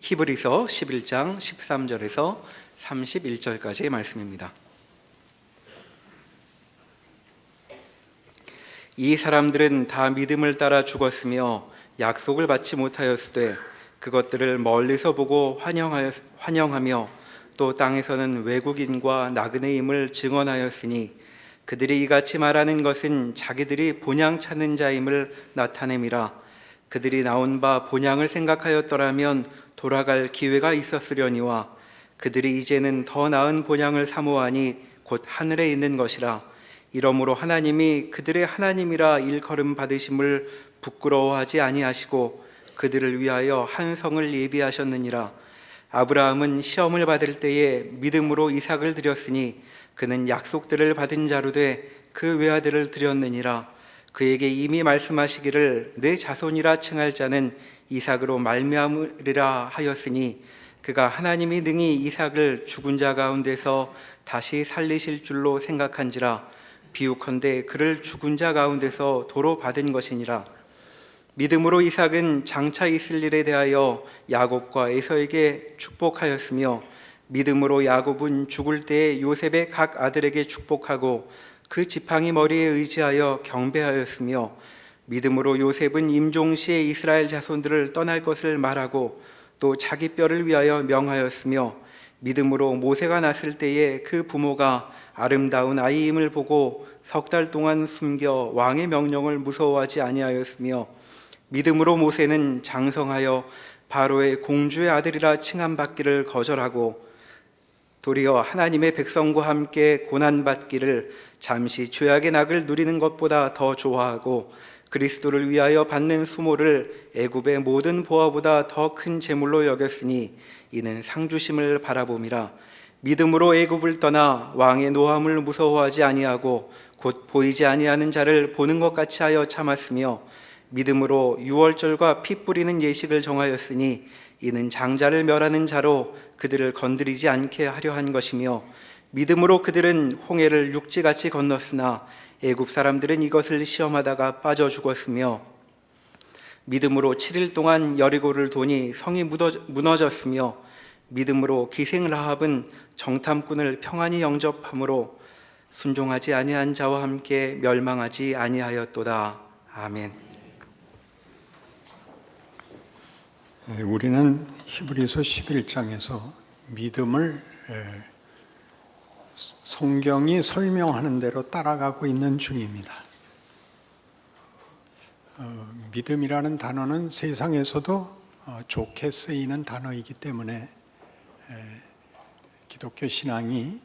히브리서 11장 13절에서 31절까지의 말씀입니다. 이 사람들은 다 믿음을 따라 죽었으며 약속을 받지 못하였으되 그것들을 멀리서 보고 환영하며 또 땅에서는 외국인과 나그네임을 증언하였으니 그들이 이같이 말하는 것은 자기들이 본향 찾는 자임을 나타냄이라. 그들이 나온 바 본향을 생각하였더라면 돌아갈 기회가 있었으려니와 그들이 이제는 더 나은 본향을 사모하니 곧 하늘에 있는 것이라. 이러므로 하나님이 그들의 하나님이라 일컬음 받으심을 부끄러워하지 아니하시고 그들을 위하여 한 성을 예비하셨느니라. 아브라함은 시험을 받을 때에 믿음으로 이삭을 드렸으니 그는 약속들을 받은 자로 돼 그 외아들을 드렸느니라. 그에게 이미 말씀하시기를 내 자손이라 칭할 자는 이삭으로 말미암으리라 하였으니 그가 하나님이 능히 이삭을 죽은 자 가운데서 다시 살리실 줄로 생각한지라. 비유컨대 그를 죽은 자 가운데서 도로 받은 것이니라. 믿음으로 이삭은 장차 있을 일에 대하여 야곱과 에서에게 축복하였으며 믿음으로 야곱은 죽을 때에 요셉의 각 아들에게 축복하고 그 지팡이 머리에 의지하여 경배하였으며 믿음으로 요셉은 임종시에 이스라엘 자손들을 떠날 것을 말하고 또 자기 뼈를 위하여 명하였으며 믿음으로 모세가 났을 때에 그 부모가 아름다운 아이임을 보고 석 달 동안 숨겨 왕의 명령을 무서워하지 아니하였으며 믿음으로 모세는 장성하여 바로의 공주의 아들이라 칭함받기를 거절하고 도리어 하나님의 백성과 함께 고난받기를 잠시 죄악의 낙을 누리는 것보다 더 좋아하고 그리스도를 위하여 받는 수모를 애굽의 모든 보화보다 더 큰 재물로 여겼으니 이는 상주심을 바라봄이라. 믿음으로 애굽을 떠나 왕의 노함을 무서워하지 아니하고 곧 보이지 아니하는 자를 보는 것 같이 하여 참았으며 믿음으로 유월절과 피 뿌리는 예식을 정하였으니 이는 장자를 멸하는 자로 그들을 건드리지 않게 하려 한 것이며 믿음으로 그들은 홍해를 육지같이 건넜으나 애굽 사람들은 이것을 시험하다가 빠져 죽었으며 믿음으로 7일 동안 여리고를 도니 성이 무너졌으며 믿음으로 기생 라합은 정탐꾼을 평안히 영접함으로 순종하지 아니한 자와 함께 멸망하지 아니하였도다. 아멘. 우리는 히브리서 11장에서 믿음을 성경이 설명하는 대로 따라가고 있는 중입니다. 믿음이라는 단어는 세상에서도 좋게 쓰이는 단어이기 때문에 기독교 신앙이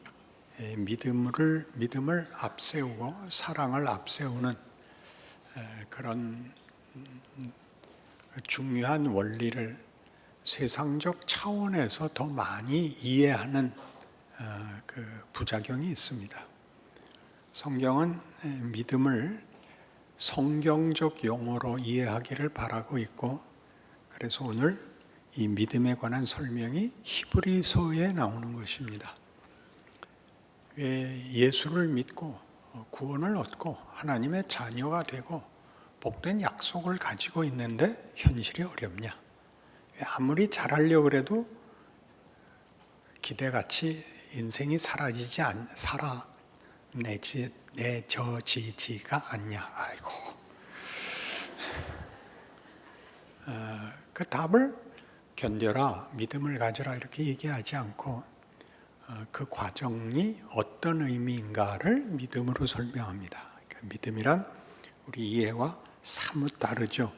믿음을 앞세우고 사랑을 앞세우는 그런 중요한 원리를 세상적 차원에서 더 많이 이해하는 그 부작용이 있습니다. 성경은 믿음을 성경적 용어로 이해하기를 바라고 있고, 그래서 오늘 이 믿음에 관한 설명이 히브리서에 나오는 것입니다. 왜 예수를 믿고 구원을 얻고 하나님의 자녀가 되고 복된 약속을 가지고 있는데 현실이 어렵냐? 아무리 잘하려고 해도 기대같이 인생이 내져지지가 않냐? 아이고. 그 답을 견뎌라, 믿음을 가져라 이렇게 얘기하지 않고 그 과정이 어떤 의미인가를 믿음으로 설명합니다. 그러니까 믿음이란 우리 이해와 사뭇 다르죠.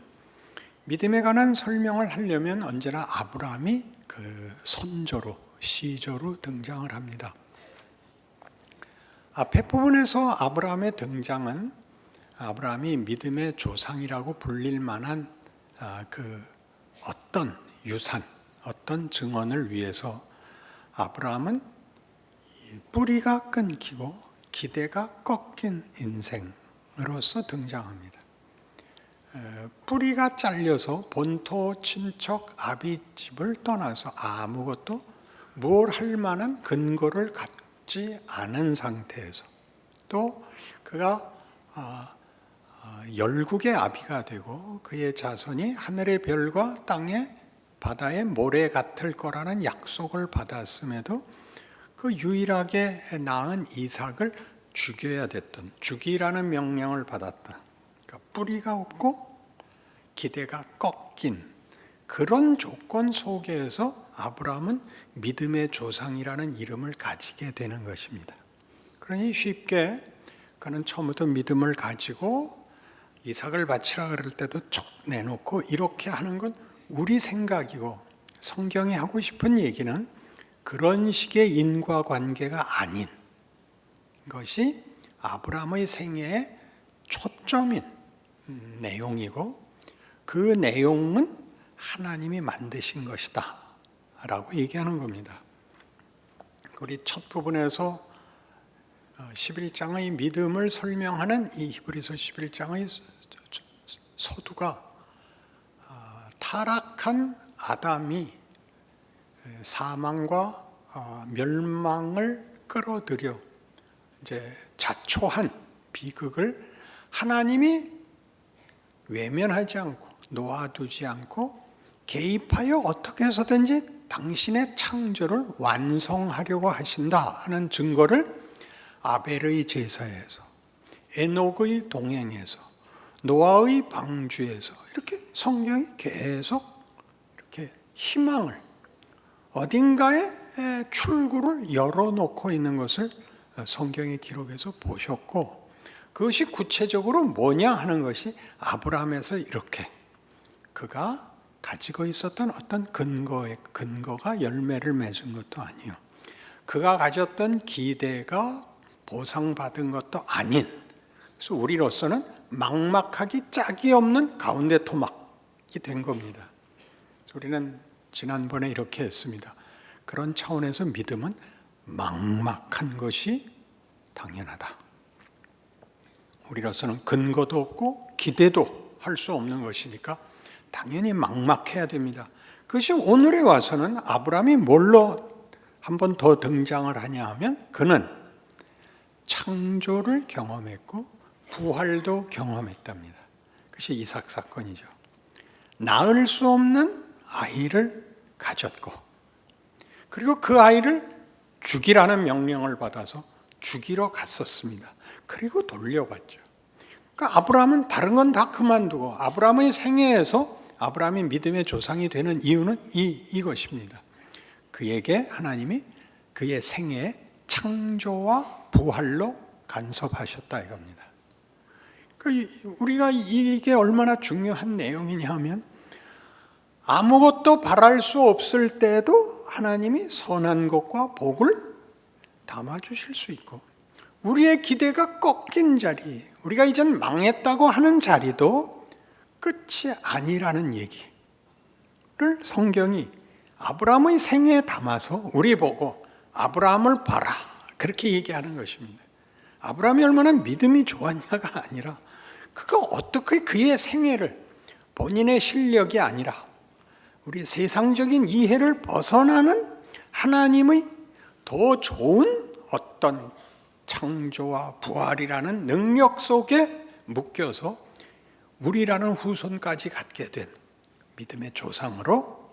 믿음에 관한 설명을 하려면 언제나 아브라함이 그 선조로, 시조로 등장을 합니다. 앞에 부분에서 아브라함의 등장은 아브라함이 믿음의 조상이라고 불릴 만한 그 어떤 유산, 어떤 증언을 위해서 아브라함은 뿌리가 끊기고 기대가 꺾인 인생으로서 등장합니다. 뿌리가 잘려서 본토 친척 아비 집을 떠나서 아무것도 뭘 할 만한 근거를 갖지 않은 상태에서 또 그가 열국의 아비가 되고 그의 자손이 하늘의 별과 땅의 바다의 모래 같을 거라는 약속을 받았음에도 그 유일하게 낳은 이삭을 죽여야 됐던, 죽이라는 명령을 받았다. 그러니까 뿌리가 없고 기대가 꺾인 그런 조건 속에서 아브라함은 믿음의 조상이라는 이름을 가지게 되는 것입니다. 그러니 쉽게 그는 처음부터 믿음을 가지고 이삭을 바치라 그럴 때도 촉 내놓고 이렇게 하는 건 우리 생각이고, 성경이 하고 싶은 얘기는 그런 식의 인과관계가 아닌 것이 아브라함의 생애의 초점인 내용이고, 그 내용은 하나님이 만드신 것이다 라고 얘기하는 겁니다. 우리 첫 부분에서 11장의 믿음을 설명하는 이 히브리서 11장의 서두가 타락한 아담이 사망과 멸망을 끌어들여 이제 자초한 비극을 하나님이 외면하지 않고 놓아두지 않고 개입하여 어떻게 해서든지 당신의 창조를 완성하려고 하신다 하는 증거를 아벨의 제사에서, 에녹의 동행에서, 노아의 방주에서 이렇게 성경이 계속 이렇게 희망을, 어딘가에 출구를 열어놓고 있는 것을 성경의 기록에서 보셨고, 그것이 구체적으로 뭐냐 하는 것이 아브라함에서 이렇게 그가 가지고 있었던 어떤 근거가 열매를 맺은 것도 아니요, 그가 가졌던 기대가 보상받은 것도 아닌, 그래서 우리로서는 막막하기 짝이 없는 가운데 토막이 된 겁니다. 우리는 지난번에 이렇게 했습니다. 그런 차원에서 믿음은 막막한 것이 당연하다. 우리로서는 근거도 없고 기대도 할 수 없는 것이니까 당연히 막막해야 됩니다. 그것이 오늘에 와서는 아브라함이 뭘로 한 번 더 등장을 하냐 하면, 그는 창조를 경험했고 부활도 경험했답니다. 그것이 이삭 사건이죠. 낳을 수 없는 아이를 가졌고, 그리고 그 아이를 죽이라는 명령을 받아서 죽이러 갔었습니다. 그리고 돌려봤죠. 그러니까 아브라함은 다른 건 다 그만두고 아브라함의 생애에서 아브라함이 믿음의 조상이 되는 이유는 이것입니다. 그에게 하나님이 그의 생애에 창조와 부활로 간섭하셨다 이겁니다. 그러니까 우리가 이게 얼마나 중요한 내용이냐 하면, 아무것도 바랄 수 없을 때도 하나님이 선한 것과 복을 담아주실 수 있고, 우리의 기대가 꺾인 자리, 우리가 이젠 망했다고 하는 자리도 끝이 아니라는 얘기를 성경이 아브라함의 생애에 담아서 우리 보고 아브라함을 봐라 그렇게 얘기하는 것입니다. 아브라함이 얼마나 믿음이 좋았냐가 아니라, 그가 어떻게 그의 생애를 본인의 실력이 아니라 우리 세상적인 이해를 벗어나는 하나님의 더 좋은 어떤 창조와 부활이라는 능력 속에 묶여서 우리라는 후손까지 갖게 된 믿음의 조상으로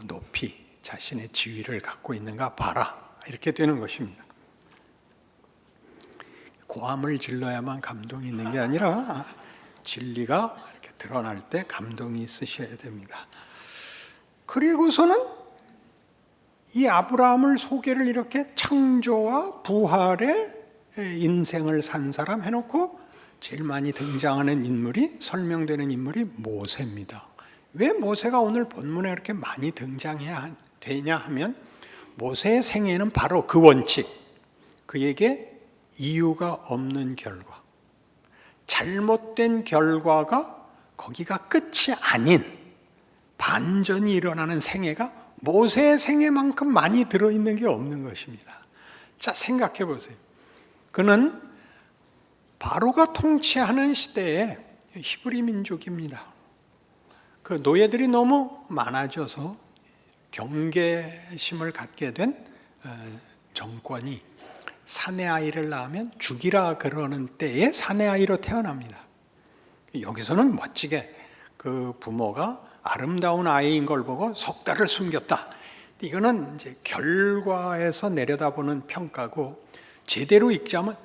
높이 자신의 지위를 갖고 있는가 봐라 이렇게 되는 것입니다. 고함을 질러야만 감동이 있는 게 아니라 진리가 이렇게 드러날 때 감동이 있으셔야 됩니다. 그리고서는 이 아브라함을 소개를 이렇게 창조와 부활의 인생을 산 사람 해놓고 제일 많이 등장하는 인물이, 설명되는 인물이 모세입니다. 왜 모세가 오늘 본문에 이렇게 많이 등장해야 되냐 하면, 모세의 생애는 바로 그 원칙, 그에게 이유가 없는 결과, 잘못된 결과가 거기가 끝이 아닌 반전이 일어나는 생애가 모세의 생애만큼 많이 들어있는 게 없는 것입니다. 자, 생각해 보세요. 그는 바로가 통치하는 시대에 히브리 민족입니다. 그 노예들이 너무 많아져서 경계심을 갖게 된 정권이 사내 아이를 낳으면 죽이라 그러는 때에 사내 아이로 태어납니다. 여기서는 멋지게 그 부모가 아름다운 아이인 걸 보고 석 달을 숨겼다. 이거는 이제 결과에서 내려다보는 평가고, 제대로 읽자면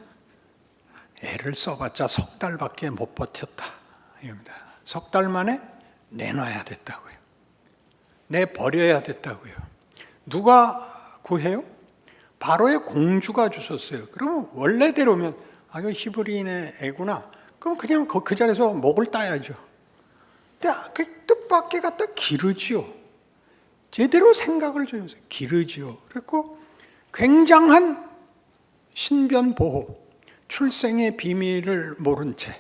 애를 써봤자 석 달밖에 못 버텼다 이겁니다. 석 달 만에 내놔야 됐다고요. 내버려야 됐다고요. 누가 구해요? 바로의 공주가 주셨어요. 그러면 원래대로면 이거 히브리인의 애구나. 그럼 그냥 그 자리에서 목을 따야죠. 근데 그 뜻밖의 갖다 기르지요. 제대로 생각을 좀 해서 기르지요. 그리고 굉장한 신변 보호, 출생의 비밀을 모른 채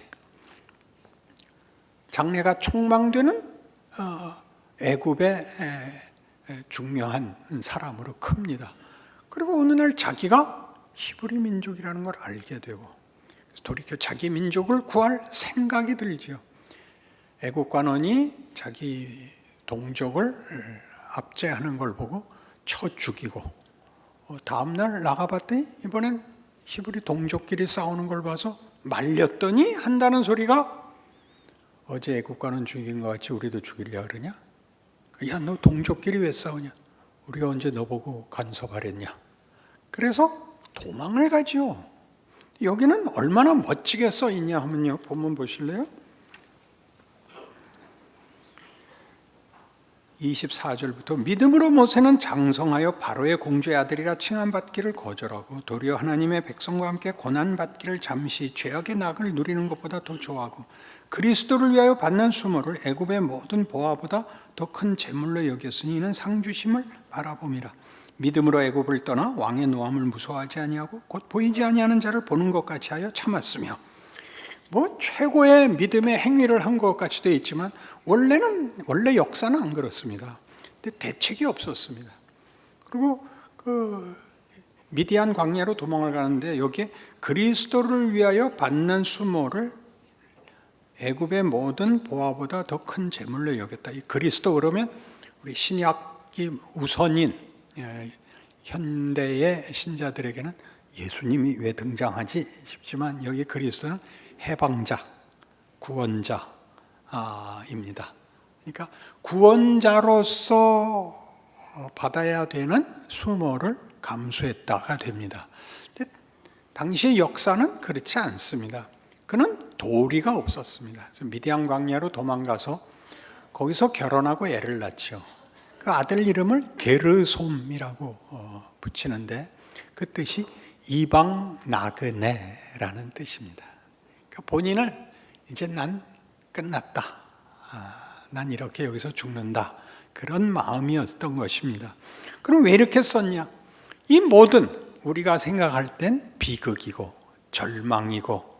장래가 촉망되는 애굽의 중요한 사람으로 큽니다. 그리고 어느 날 자기가 히브리 민족이라는 걸 알게 되고 돌이켜 자기 민족을 구할 생각이 들지요. 애국 관원이 자기 동족을 압제하는 걸 보고 쳐 죽이고, 다음날 나가봤더니 이번엔 히브리 동족끼리 싸우는 걸 봐서 말렸더니 한다는 소리가, 어제 애국 관원 죽인 것 같이 우리도 죽이려 그러냐? 야, 너 동족끼리 왜 싸우냐? 우리가 언제 너 보고 간섭하랬냐? 그래서 도망을 가지요. 여기는 얼마나 멋지게 써 있냐 하면요, 본문 보실래요? 24절부터 믿음으로 모세는 장성하여 바로의 공주의 아들이라 칭함받기를 거절하고 도리어 하나님의 백성과 함께 고난받기를 잠시 죄악의 낙을 누리는 것보다 더 좋아하고 그리스도를 위하여 받는 수모를 애굽의 모든 보화보다 더 큰 재물로 여겼으니 이는 상주심을 바라봄이라. 믿음으로 애굽을 떠나 왕의 노함을 무서워하지 아니하고 곧 보이지 아니하는 자를 보는 것 같이 하여 참았으며, 최고의 믿음의 행위를 한 것 같이 되어 있지만 원래 역사는 안 그렇습니다. 근데 대책이 없었습니다. 그리고 미디안 광야로 도망을 가는데 여기에 그리스도를 위하여 받는 수모를 애굽의 모든 보화보다 더 큰 재물로 여겼다. 이 그리스도 그러면 우리 신약이 우선인 현대의 신자들에게는 예수님이 왜 등장하지 싶지만 여기 그리스도는 해방자, 구원자입니다. 그러니까 구원자로서 받아야 되는 수모를 감수했다가 됩니다. 근데 당시의 역사는 그렇지 않습니다. 그는 도리가 없었습니다. 그래서 미디안 광야로 도망가서 거기서 결혼하고 애를 낳죠. 그 아들 이름을 게르솜이라고 붙이는데 그 뜻이 이방 나그네라는 뜻입니다. 그러니까 본인을 이제 난 끝났다, 난 이렇게 여기서 죽는다, 그런 마음이었던 것입니다. 그럼 왜 이렇게 썼냐? 이 모든 우리가 생각할 땐 비극이고 절망이고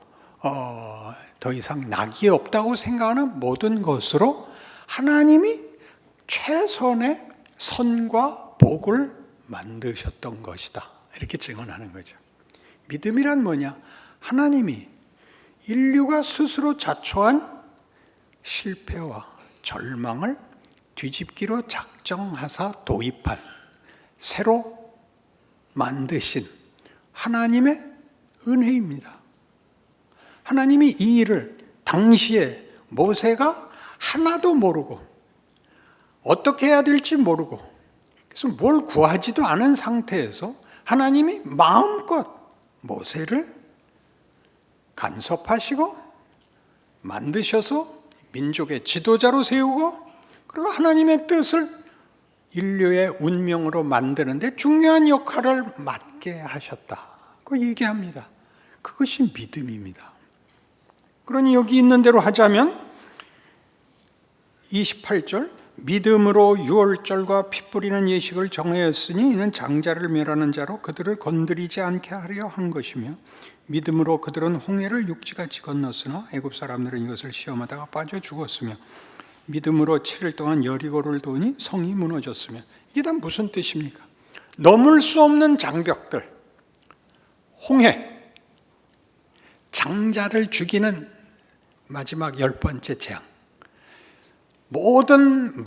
더 이상 낙이 없다고 생각하는 모든 것으로 하나님이 최선의 선과 복을 만드셨던 것이다, 이렇게 증언하는 거죠. 믿음이란 뭐냐? 하나님이 인류가 스스로 자초한 실패와 절망을 뒤집기로 작정하사 도입한, 새로 만드신 하나님의 은혜입니다. 하나님이 이 일을 당시에 모세가 하나도 모르고 어떻게 해야 될지 모르고, 그래서 뭘 구하지도 않은 상태에서 하나님이 마음껏 모세를 간섭하시고 만드셔서 민족의 지도자로 세우고, 그리고 하나님의 뜻을 인류의 운명으로 만드는데 중요한 역할을 맡게 하셨다고 얘기합니다. 그것이 믿음입니다. 그러니 여기 있는 대로 하자면 28절, 믿음으로 유월절과 피 뿌리는 예식을 정하였으니 이는 장자를 멸하는 자로 그들을 건드리지 않게 하려 한 것이며, 믿음으로 그들은 홍해를 육지같이 건넜으나 애굽 사람들은 이것을 시험하다가 빠져 죽었으며, 믿음으로 7일 동안 여리고를 도니 성이 무너졌으며. 이게 다 무슨 뜻입니까? 넘을 수 없는 장벽들, 홍해, 장자를 죽이는 마지막 10번째 재앙, 모든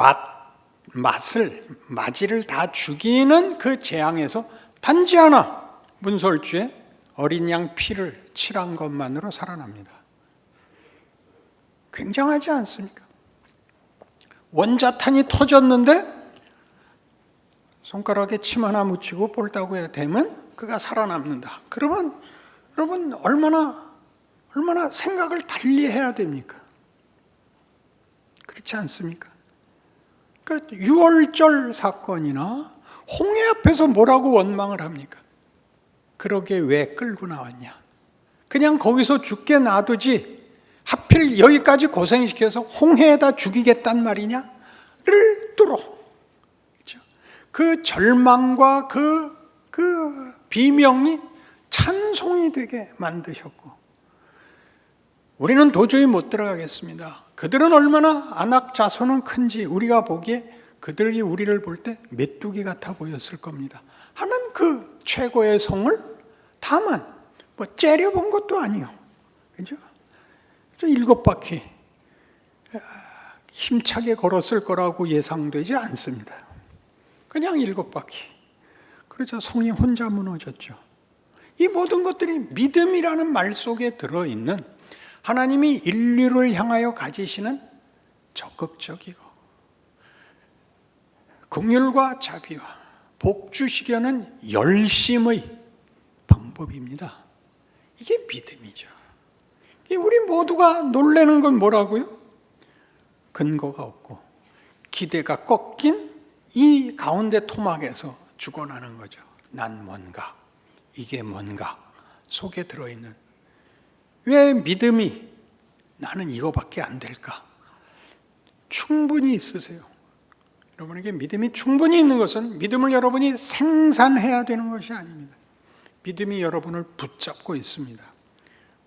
마지를 다 죽이는 그 재앙에서 단지 하나, 문설주에 어린 양 피를 칠한 것만으로 살아납니다. 굉장하지 않습니까? 원자탄이 터졌는데 손가락에 침 하나 묻히고 볼따구에 대면 그가 살아남는다. 그러면 여러분 얼마나 생각을 달리해야 됩니까? 그렇지 않습니까? 그러니까 유월절 사건이나 홍해 앞에서 뭐라고 원망을 합니까? 그러게 왜 끌고 나왔냐? 그냥 거기서 죽게 놔두지 하필 여기까지 고생시켜서 홍해에다 죽이겠단 말이냐를 뚫어. 그렇죠? 그 절망과 그 비명이 찬송이 되게 만드셨고, 우리는 도저히 못 들어가겠습니다. 그들은 얼마나 안악 자손은 큰지 우리가 보기에 그들이 우리를 볼 때 메뚜기 같아 보였을 겁니다 하는 그 최고의 성을 다만 뭐 째려본 것도 아니요. 그죠? 7바퀴 힘차게 걸었을 거라고 예상되지 않습니다. 그냥 7바퀴. 그러자 성이 혼자 무너졌죠. 이 모든 것들이 믿음이라는 말 속에 들어있는 하나님이 인류를 향하여 가지시는 적극적이고 긍휼과 자비와 복 주시려는 열심의 방법입니다. 이게 믿음이죠. 우리 모두가 놀라는 건 뭐라고요? 근거가 없고 기대가 꺾인 이 가운데 토막에서 죽어나는 거죠. 난 뭔가, 이게 뭔가 속에 들어있는, 왜 믿음이 나는 이거밖에 안 될까? 충분히 있으세요. 여러분에게 믿음이 충분히 있는 것은 믿음을 여러분이 생산해야 되는 것이 아닙니다. 믿음이 여러분을 붙잡고 있습니다.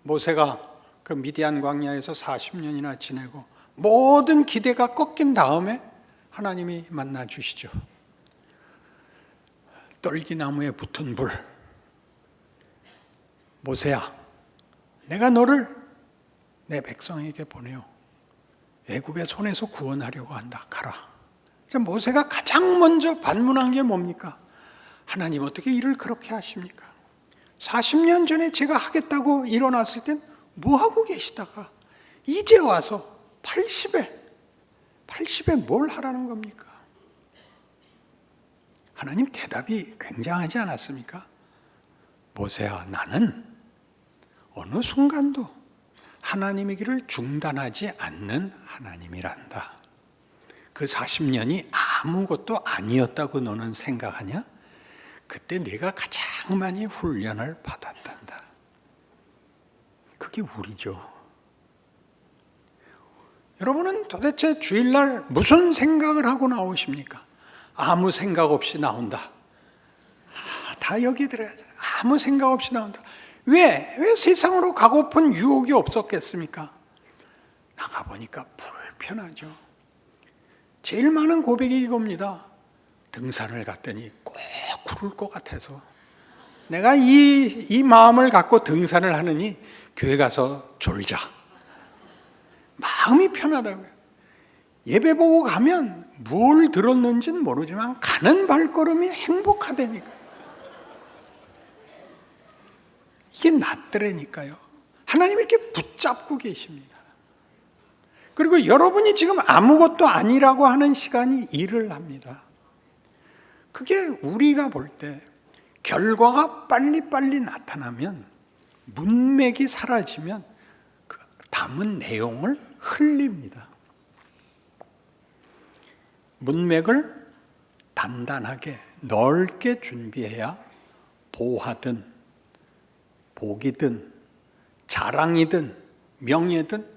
모세가 그 미디안 광야에서 40년이나 지내고 모든 기대가 꺾인 다음에 하나님이 만나 주시죠. 떨기나무에 붙은 불. 모세야, 내가 너를 내 백성에게 보내요. 애굽의 손에서 구원하려고 한다. 가라. 모세가 가장 먼저 반문한 게 뭡니까? 하나님 어떻게 일을 그렇게 하십니까? 40년 전에 제가 하겠다고 일어났을 땐 뭐 하고 계시다가 이제 와서 80에 뭘 하라는 겁니까? 하나님 대답이 굉장하지 않았습니까? 모세야, 나는 어느 순간도 하나님의 길을 중단하지 않는 하나님이란다. 그 40년이 아무것도 아니었다고 너는 생각하냐? 그때 내가 가장 많이 훈련을 받았단다. 그게 우리죠. 여러분은 도대체 주일날 무슨 생각을 하고 나오십니까? 아무 생각 없이 나온다. 다 여기 들어야죠. 아무 생각 없이 나온다. 왜 세상으로 가고픈 유혹이 없었겠습니까? 나가보니까 불편하죠. 제일 많은 고백이 이겁니다. 등산을 갔더니 꼭 구를 것 같아서 내가 이 마음을 갖고 등산을 하느니 교회 가서 졸자. 마음이 편하다고요. 예배 보고 가면 뭘 들었는지는 모르지만 가는 발걸음이 행복하다니까. 이게 낫더라니까요. 하나님이 이렇게 붙잡고 계십니다. 그리고 여러분이 지금 아무것도 아니라고 하는 시간이 일을 합니다. 그게 우리가 볼 때 결과가 빨리빨리 나타나면, 문맥이 사라지면 그 담은 내용을 흘립니다. 문맥을 단단하게 넓게 준비해야 보화든 복이든 자랑이든 명예든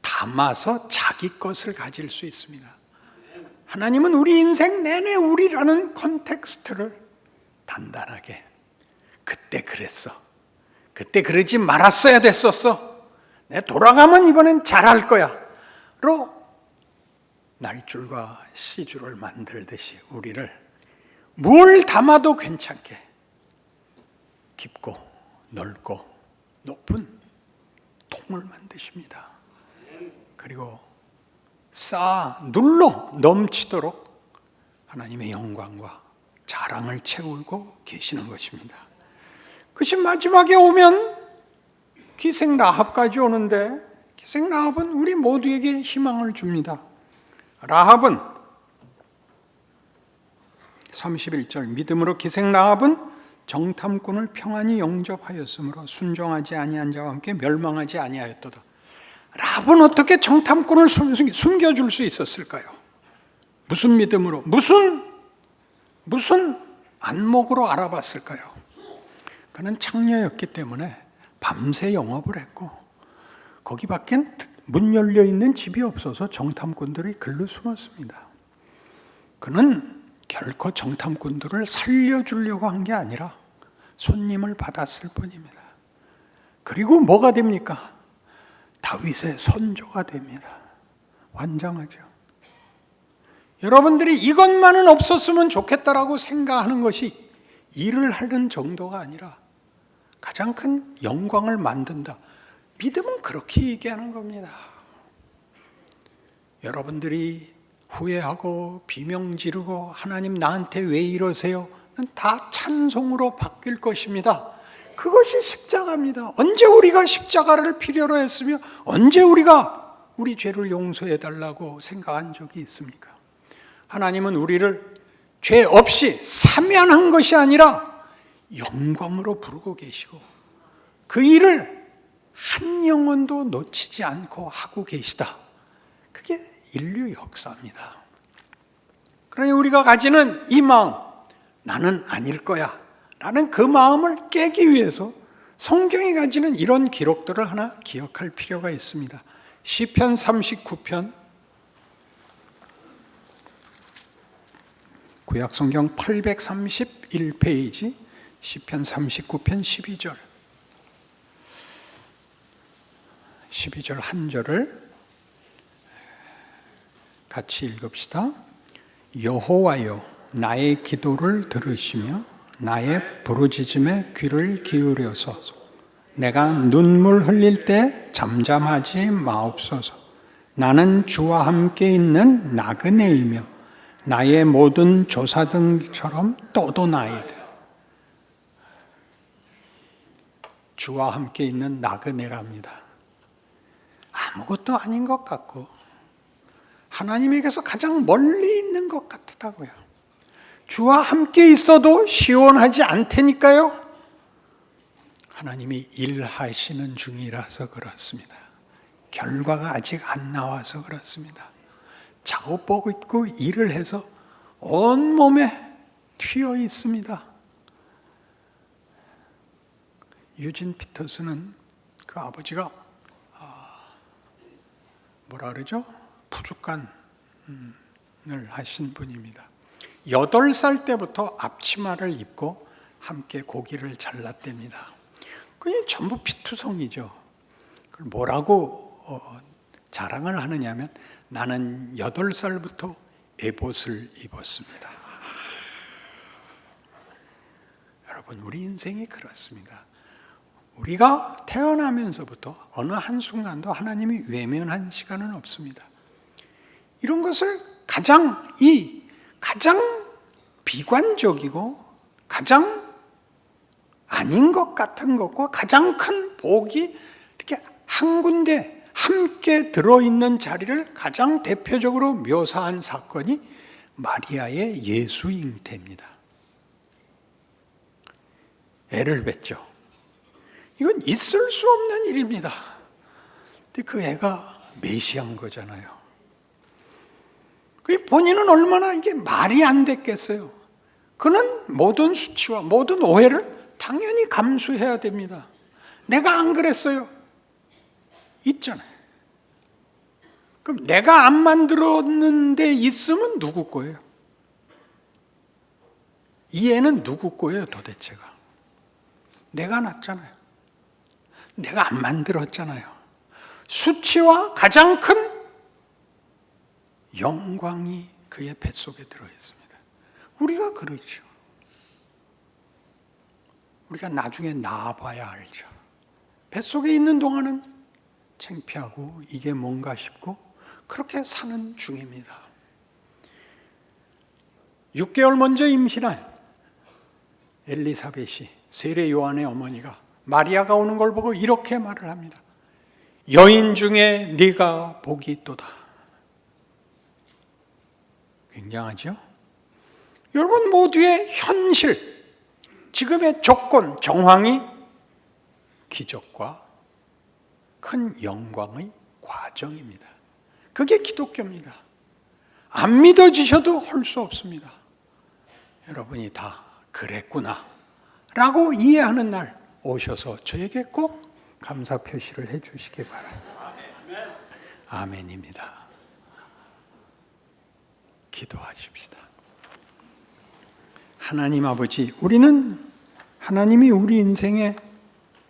담아서 자기 것을 가질 수 있습니다. 하나님은 우리 인생 내내 우리라는 컨텍스트를 단단하게, 그때 그랬어, 그때 그러지 말았어야 됐었어, 내 돌아가면 이번엔 잘할 거야 로 날줄과 시줄을 만들듯이 우리를 뭘 담아도 괜찮게 깊고 넓고 높은 통을 만드십니다. 그리고 눌러 넘치도록 하나님의 영광과 자랑을 채우고 계시는 것입니다. 그것이 마지막에 오면 기생 라합까지 오는데, 기생 라합은 우리 모두에게 희망을 줍니다. 라합은 31절 믿음으로 기생 라합은 정탐꾼을 평안히 영접하였으므로 순종하지 아니한 자와 함께 멸망하지 아니하였도다. 라합은 어떻게 정탐꾼을 숨겨줄 수 있었을까요? 무슨 믿음으로, 무슨 안목으로 알아봤을까요? 그는 창녀였기 때문에 밤새 영업을 했고 거기 밖엔 문 열려 있는 집이 없어서 정탐꾼들이 글로 숨었습니다. 그는 결코 정탐꾼들을 살려주려고 한 게 아니라 손님을 받았을 뿐입니다. 그리고 뭐가 됩니까? 다윗의 선조가 됩니다. 환장하죠. 여러분들이 이것만은 없었으면 좋겠다라고 생각하는 것이 일을 하는 정도가 아니라 가장 큰 영광을 만든다. 믿음은 그렇게 얘기하는 겁니다. 여러분들이 후회하고 비명 지르고 하나님 나한테 왜 이러세요? 다 찬송으로 바뀔 것입니다. 그것이 십자가입니다. 언제 우리가 십자가를 필요로 했으며 언제 우리가 우리 죄를 용서해 달라고 생각한 적이 있습니까? 하나님은 우리를 죄 없이 사면한 것이 아니라 영광으로 부르고 계시고 그 일을 한 영혼도 놓치지 않고 하고 계시다. 그게 인류 역사입니다. 그러니 우리가 가지는 이 마음, 나는 아닐 거야 라는 그 마음을 깨기 위해서 성경이 가지는 이런 기록들을 하나 기억할 필요가 있습니다. 시편 39편, 구약성경 831페이지, 시편 39편 12절. 12절 한 절을 같이 읽읍시다. 여호와여 나의 기도를 들으시며 나의 부르짖음에 귀를 기울여서 내가 눈물 흘릴 때 잠잠하지 마옵소서. 나는 주와 함께 있는 나그네이며 나의 모든 조사등처럼 떠도나이다. 주와 함께 있는 나그네랍니다. 아무것도 아닌 것 같고 하나님에게서 가장 멀리 있는 것 같다고요. 주와 함께 있어도 시원하지 않다니까요. 하나님이 일하시는 중이라서 그렇습니다. 결과가 아직 안 나와서 그렇습니다. 작업복 입고 일을 해서 온몸에 튀어 있습니다. 유진 피터스는 그 아버지가 뭐라 그러죠? 부족간을 하신 분입니다. 8살 때부터 앞치마를 입고 함께 고기를 잘랐답니다. 그게 전부 피투성이죠. 그걸 뭐라고 자랑을 하느냐면 나는 8살부터 에봇을 입었습니다. 여러분 우리 인생이 그렇습니다. 우리가 태어나면서부터 어느 한순간도 하나님이 외면한 시간은 없습니다. 이런 것을 가장 비관적이고 가장 아닌 것 같은 것과 가장 큰 복이 이렇게 한 군데 함께 들어있는 자리를 가장 대표적으로 묘사한 사건이 마리아의 예수 잉태입니다. 애를 뱄죠. 이건 있을 수 없는 일입니다. 근데 그 애가 메시아인 거잖아요. 그 본인은 얼마나 이게 말이 안 됐겠어요. 그는 모든 수치와 모든 오해를 당연히 감수해야 됩니다. 내가 안 그랬어요. 있잖아요. 그럼 내가 안 만들었는데 있으면 누구 거예요? 이 애는 누구 거예요 도대체가? 내가 낳았잖아요. 내가 안 만들었잖아요. 수치와 가장 큰 영광이 그의 뱃속에 들어있습니다. 우리가 그렇죠. 우리가 나중에 낳아봐야 알죠. 뱃속에 있는 동안은 창피하고 이게 뭔가 싶고 그렇게 사는 중입니다. 6개월 먼저 임신한 엘리사벳이 세례 요한의 어머니가 마리아가 오는 걸 보고 이렇게 말을 합니다. 여인 중에 네가 복이 있도다. 굉장하죠? 여러분 모두의 현실, 지금의 조건, 정황이 기적과 큰 영광의 과정입니다. 그게 기독교입니다. 안 믿어지셔도 할 수 없습니다. 여러분이 다 그랬구나 라고 이해하는 날 오셔서 저에게 꼭 감사 표시를 해 주시기 바랍니다. 아멘입니다. 기도하십시다. 하나님 아버지, 우리는 하나님이 우리 인생에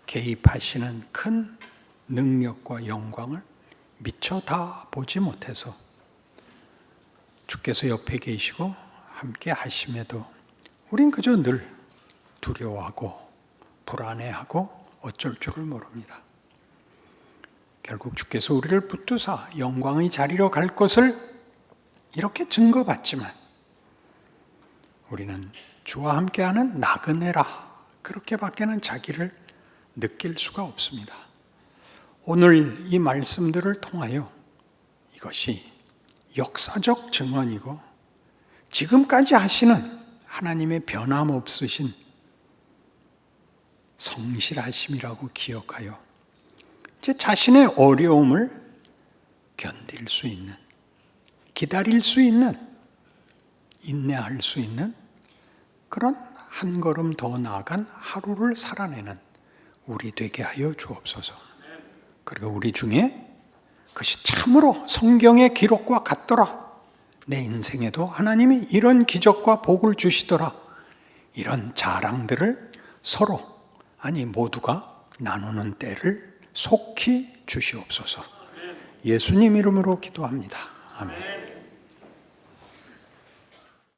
개입하시는 큰 능력과 영광을 미처 다 보지 못해서 주께서 옆에 계시고 함께 하심에도 우린 그저 늘 두려워하고 불안해하고 어쩔 줄을 모릅니다. 결국 주께서 우리를 붙드사 영광의 자리로 갈 것을 이렇게 증거받지만 우리는 주와 함께하는 나그네라 그렇게밖에는 자기를 느낄 수가 없습니다. 오늘 이 말씀들을 통하여 이것이 역사적 증언이고 지금까지 하시는 하나님의 변함없으신 성실하심이라고 기억하여 제 자신의 어려움을 견딜 수 있는, 기다릴 수 있는, 인내할 수 있는 그런 한 걸음 더 나아간 하루를 살아내는 우리 되게 하여 주옵소서. 그리고 우리 중에 그것이 참으로 성경의 기록과 같더라, 내 인생에도 하나님이 이런 기적과 복을 주시더라, 이런 자랑들을 서로, 아니 모두가 나누는 때를 속히 주시옵소서. 예수님 이름으로 기도합니다. 아멘.